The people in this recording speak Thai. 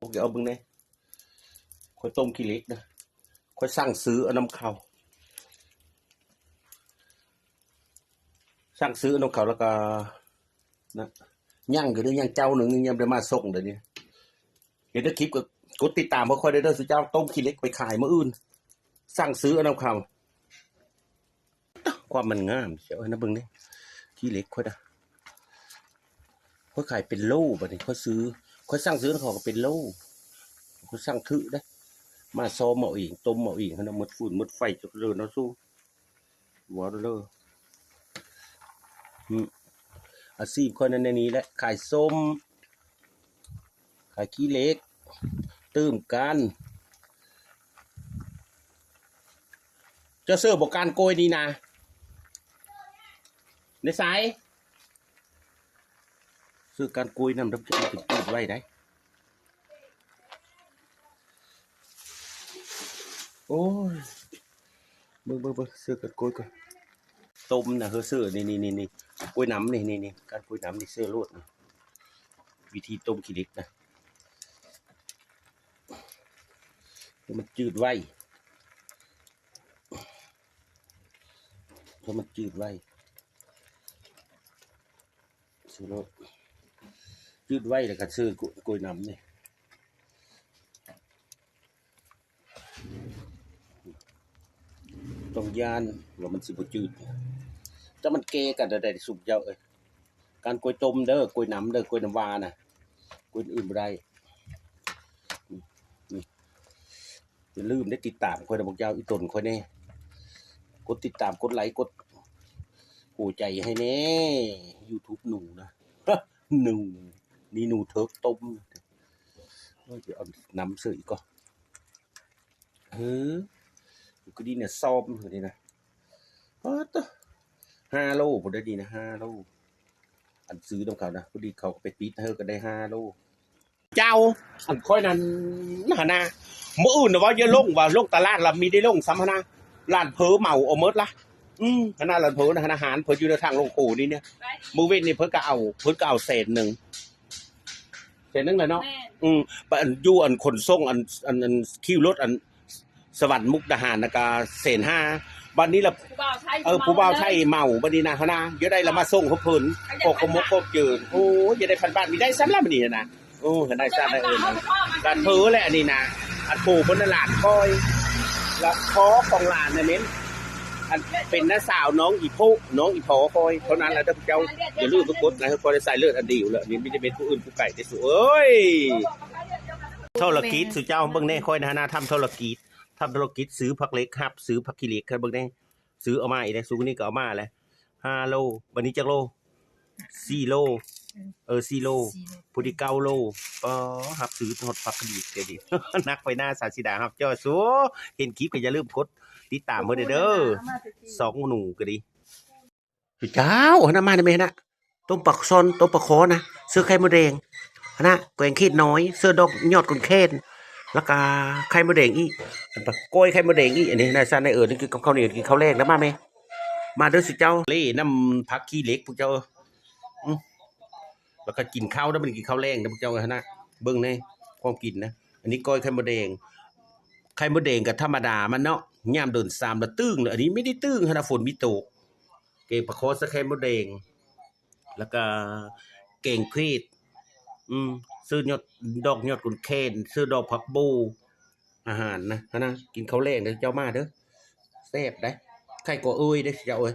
เดี๋ยวเอาบึงเนี่ยค่อยต้มขี้เหล็กนะค่อยสั่งซื้อเอาน้ำเขาสั่งซื้อน้ำเขาแล้วก็นะย่างก็ได้ย่างเจ้าหนึ่งยังได้มาส่งเดี๋ยวนี้เดี๋ยวถ้าคลิปก็กดติดตามเพราะค่อยได้เด้อสุเจ้าต้มขี้เหล็กไปขายมื้ออื่นสั่งซื้อเอาน้ำเขาความมันงามเชียวนะบึงเนี่ยขี้เหล็กค่อยนะค่อยขายเป็นโล่แบบนี้ค่อยซื้อค่อยสั่งซื้อน้ำเขาก็เป็นโล่ค่อยสั่งถือได้มาซ้อมเอาเองต้มเอาเองนะหมดฝุ่นหมดไฟจนเลยนะสู้ว้าวเลยอาชีพคนนั้นในนี้แหละขายส้มขายขี้เหล็กตื้มกันเจ้าเสื้อบอกการโกยดีนะในสายเสื้อการโกยนำดับจะติดไว้ได้โอ้ยเบิ่งเสื้อการโกยก่อนต้มนะเสื้อนี่กล้วยน้ำนี่การกล้วยน้ำนี่เสื้อโลดนะวิธีต้มขี้เหล็กนะมันจืดไว้เพราะมันจืดไว้เสื้อโลดจืดไว้แล้วก็เสื้อกล้วยน้ำนี่ต้องยานว่ามันสิบ่จืดจะมันเกกันได้สุกเจ้าเอ้ยการกล้วยต้มเด้อกล้วยน้ำเด้อกล้วยน้ำวาน่ะกล้วยอื่นบ่ได้นี่อย่าลืมได้ติดตามกล้วยน้ำบอกยาวอีต้นค่อยแน่กดติดตามกดไลค์กดหัวใจให้แน่ YouTube หนูนะหนูนี่หนูเทิกต้มเดี๋ยวเอาน้ำเสืออีกก่อนก็ดีเนี่ยซ้อมเลยนะต่อ5 โลผมได้ดีนะ5 โลอันซื้อตรงเขานะพอดีเขาไปปิดก็ได้5 โลเจ้าอันค่อยนั้นนะมื้ออื่นนะว่าเยอะว่าลงตลาดเรามีได้ลงซ้ำนะร้านเพอเมาเอาเมิดละขนาดร้านเพอนะอาหารเพออยู่ในทางลงโขนี่เนี่ยมื้อเว้นนี่เพิ่นก็เอาเศษหนึ่งเลยเนาะอันอยู่อันขนส่งอันคิวรถอันสวรรค์มุกดาหารนะก็เศษ5บัดนี้ละผู้บ่าวไทยเมาบัดนี้นะเฮานะเดี๋ยวได้ละมาส่งเขาเพิ่นปกมกกบจืดโอ้ยอย่าได้พันบาทมีได้ซ้ำแล้วบัดนี้นะโอ้เห็นได้ซ้ำได้ร้านเพอแหละนี่นะอันปู่เพิ่นน่ะหลานก้อยแล้วขอของหลานน่ะเน้นอันเป็นน้าสาวน้องอีโพน้องอีพอคอยเท่านั้นแหละท่านเจ้าอย่าลืมทุกคนนะคอยได้ใส่เลือดอันเดียวแล้วนี่ไม่ได้เป็นผู้อื่นผู้ไก่แต่สุเอ้ยธุรกิจสุเจ้าเบิ่งแน่ค่อยนะทำธุรกิจซื้อผักเล็กครับซื้อผักขี้เหล็กครับเบิ่งแน่ซื้อเอามาอีกแล้วซื้อนี่ก็เอามาแล้ว5 โลวันนี้จักโล4 โล4 โลผู้ที่9 โลครับซื้อทอดผักขี้เหล็กก็ดีนักไปหน้าศาสิดาครับเจ้าสัวเห็นคลิปก็อย่าลืมกดติดตามเพิ่นเด้อ2 หนูก็ดีเจ้าหน้ามาได้มั้ยนะต้มปักซอนต้มปักคอนะเสื้อไข่มดแดงนะแกงเขีดน้อยเสื้อดอกยอดกุนเคนแล้วก็ไข่มดแดงอีกล้วยไข่มดแดงอีอันนี้นายซ่านนายนี่คือกับข้าวเหนียวกินข้าวแรกแล้วมามั้ยมาเด้อสิเจ้าเล่น้ำผักขี้เหล็กพวกเจ้าแล้วก็กินข้าวแล้วมันกินข้าวแรงนะพวกเจ้านะเบิ่งในความกินนะอันนี้ก้อยไข่มดแดงกับธรรมดามันเนาะย่ามเดิน3แล้วตึ้งเลยอันนี้ไม่ได้ตึ้งนะฝนมีตกเก่งปลาคอสไข่มดแดงแล้วก็เก่งครีดซื้อยอดดอกยอดกุนเคนซื้อดอกผักบูอาหารนะกินข้าวแรงเด้อเจ้ามาเด้อแซ่บได้ใครก็เอ้ยเด้อเจ้าเอ้ย